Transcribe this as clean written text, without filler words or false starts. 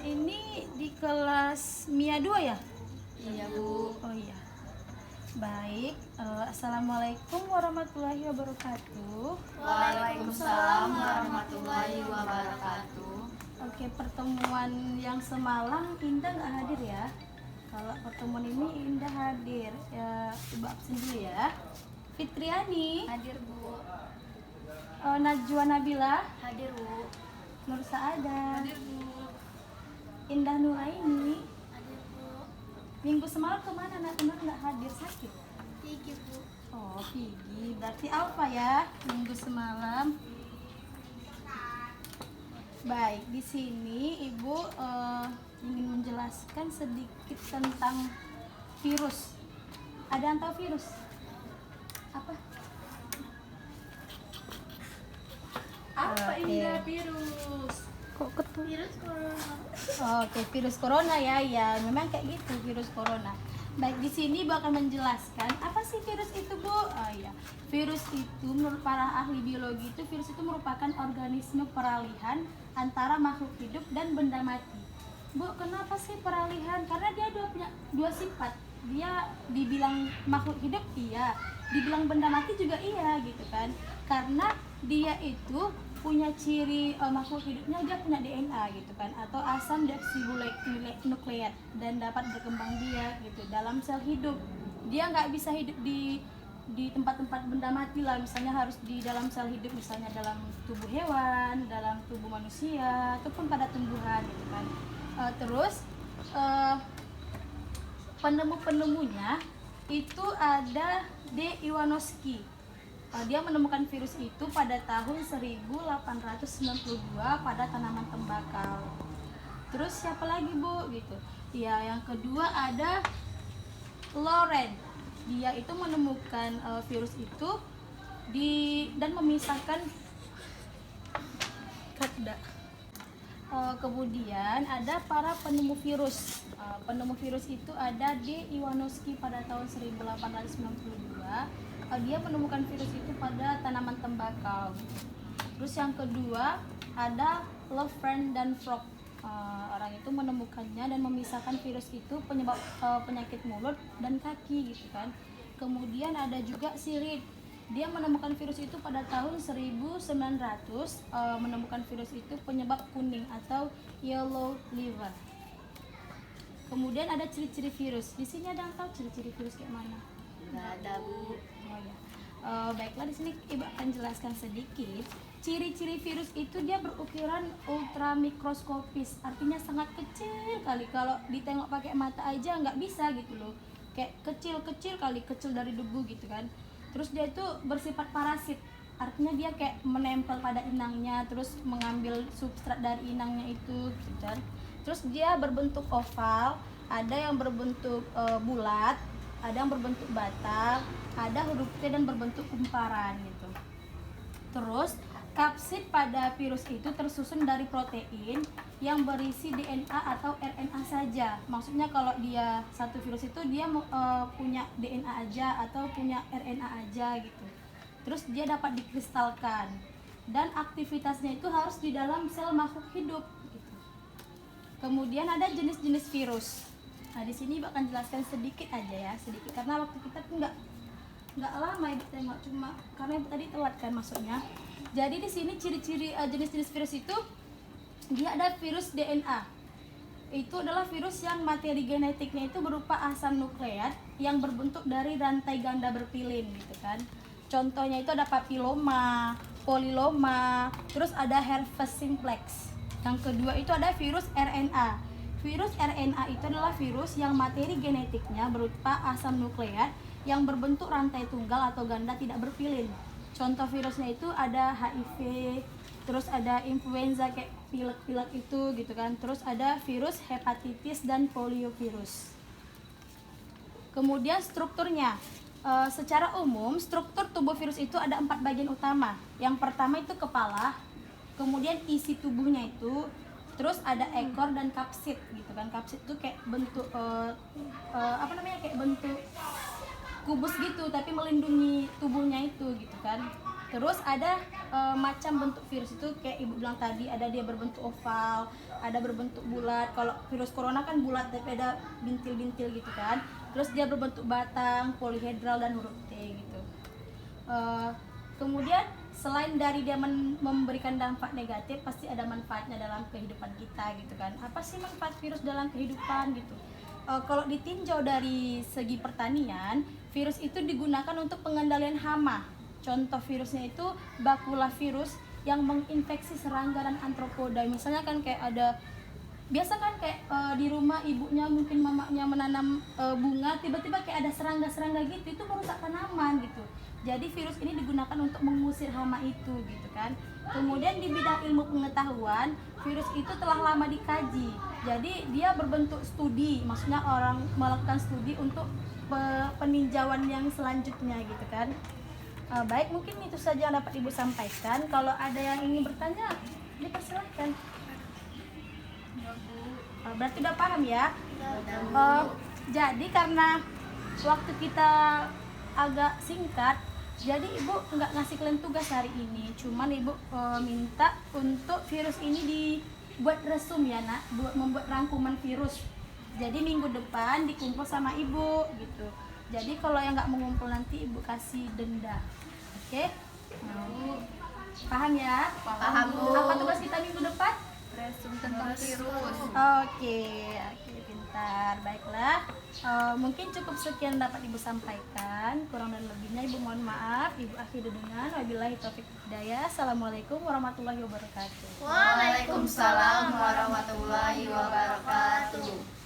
Ini di kelas MIA 2 ya? Iya Bu. Oh iya. Baik, Assalamualaikum warahmatullahi wabarakatuh. Waalaikumsalam warahmatullahi wabarakatuh. Oke, pertemuan yang semalam Indah nggak hadir ya? Kalau pertemuan ini Indah hadir, ya Ibu absen dulu ya. Fitriani, Hadir Bu. Najwa Nabila, Hadir Bu. Nur Saada, Hadir Bu. Indah Nuraini. Hadir Bu. Minggu semalam kemana Nur nggak hadir, sakit? Gigi Bu. Oh, Pigi. Berarti Alfa ya minggu semalam. Baik, di sini Ibu ingin menjelaskan sedikit tentang virus. Ada yang tahu virus? Apa? Apa Oke. Indah virus? Kok ketul? Virus corona. Oke, virus corona ya, ya memang kayak gitu virus corona. Baik, di sini Ibu akan menjelaskan apa sih virus itu, Bu? Oh iya, virus itu menurut para ahli biologi itu virus itu merupakan organisme peralihan antara makhluk hidup dan benda mati. Bu, kenapa sih peralihan? Karena dia punya dua sifat. Dia dibilang makhluk hidup iya, dibilang benda mati juga iya gitu kan. Karena dia itu punya ciri makhluk hidupnya, dia punya DNA gitu kan, atau asam deoksinukleat, dan dapat berkembang biak gitu dalam sel hidup. Dia nggak bisa hidup di tempat-tempat benda mati lah, misalnya harus di dalam sel hidup, misalnya dalam tubuh hewan, dalam tubuh manusia, ataupun pada tumbuhan gitu kan. Terus penemu-penemunya itu ada D. Iwanovsky. Dia menemukan virus itu pada tahun 1892 pada tanaman tembakau. Terus siapa lagi, Bu? Gitu. Ya, yang kedua ada Loren. Dia itu menemukan virus itu dan memisahkan kemudian ada para penemu virus. Penemu virus itu ada D. Iwanovsky pada tahun 1892. Dia menemukan virus itu pada tanaman tembakau. Terus yang kedua ada Lovren dan Frog. Orang itu menemukannya dan memisahkan virus itu penyebab penyakit mulut dan kaki gitu kan. Kemudian ada juga si Reed. Dia menemukan virus itu pada tahun 1900, menemukan virus itu penyebab kuning atau yellow liver. Kemudian ada ciri-ciri virus. Di sini ada yang tahu ciri-ciri virus kayak mana? Nggak ada Bu. Oh ya. Baiklah, di sini Ibu akan jelaskan sedikit. Ciri-ciri virus itu dia berukuran ultra mikroskopis, artinya sangat kecil kali. Kalau ditengok pakai mata aja nggak bisa gitu loh. Kayak kecil-kecil kali, kecil dari debu gitu kan. Terus dia itu bersifat parasit, artinya dia kayak menempel pada inangnya, terus mengambil substrat dari inangnya itu gitu kan. Terus dia berbentuk oval, ada yang berbentuk bulat, ada yang berbentuk bata, ada huruf T dan berbentuk kumparan gitu. Terus kapsid pada virus itu tersusun dari protein yang berisi DNA atau RNA saja. Maksudnya kalau dia satu virus itu dia punya DNA aja atau punya RNA aja gitu. Terus dia dapat dikristalkan dan aktivitasnya itu harus di dalam sel makhluk hidup gitu. Kemudian ada jenis-jenis virus. Nah, di sini Ibu akan jelaskan sedikit aja ya, sedikit karena waktu kita tuh nggak lama Ibu tengok, cuma karena Ibu tadi telat kan masuknya. Jadi di sini ciri-ciri jenis-jenis virus itu dia ada virus DNA. Itu adalah virus yang materi genetiknya itu berupa asam nukleat yang berbentuk dari rantai ganda berpilin gitu kan. Contohnya itu ada papiloma, poliloma, terus ada herpes simplex. Yang kedua itu ada virus RNA. Virus RNA itu adalah virus yang materi genetiknya berupa asam nukleat yang berbentuk rantai tunggal atau ganda tidak berpilin. Contoh virusnya itu ada HIV, terus ada influenza kayak pilek-pilek itu gitu kan. Terus ada virus hepatitis dan poliovirus. Kemudian strukturnya. Secara umum struktur tubuh virus itu ada 4 bagian utama. Yang pertama itu kepala, kemudian isi tubuhnya itu, terus ada ekor dan kapsid gitu kan. Kapsid itu kayak bentuk kayak bentuk kubus gitu tapi melindungi tubuhnya itu gitu kan. Terus ada macam bentuk virus itu kayak ibu bilang tadi, ada dia berbentuk oval, ada berbentuk bulat. Kalau virus corona kan bulat tapi ada bintil-bintil gitu kan. Terus dia berbentuk batang, polihedral dan huruf T gitu. Kemudian selain dari dia memberikan dampak negatif, pasti ada manfaatnya dalam kehidupan kita gitu kan. Apa sih manfaat virus dalam kehidupan gitu? Kalau ditinjau dari segi pertanian, virus itu digunakan untuk pengendalian hama. Contoh virusnya itu bakula virus yang menginfeksi serangga dan arthropoda. Misalnya kan kayak ada, biasa kan kayak di rumah ibunya mungkin mamanya menanam bunga, tiba-tiba kayak ada serangga-serangga gitu, itu merusak tanaman gitu. Jadi virus ini digunakan untuk mengusir hama itu gitu kan. Kemudian di bidang ilmu pengetahuan, virus itu telah lama dikaji. Jadi dia berbentuk studi, maksudnya orang melakukan studi untuk peninjauan yang selanjutnya gitu kan. Baik, mungkin itu saja yang dapat Ibu sampaikan. Kalau ada yang ingin bertanya, dipersilahkan. Berarti udah paham ya? Jadi karena waktu kita agak singkat, jadi ibu nggak ngasih kalian tugas hari ini, cuman ibu minta untuk virus ini dibuat resum ya nak, buat membuat rangkuman virus. Jadi minggu depan dikumpul sama ibu gitu. Jadi kalau yang nggak mengumpul nanti ibu kasih denda, oke? Paham ya? Paham, Bu. Apa tugas kita minggu depan? Resum tentang virus. Oke, pintar. Baiklah, mungkin cukup sekian dapat Ibu sampaikan. Kurang dan lebihnya Ibu mohon maaf. Ibu akhiri dengan wabillahi taufik hidayah. Assalamualaikum warahmatullahi wabarakatuh. Waalaikumsalam warahmatullahi wabarakatuh.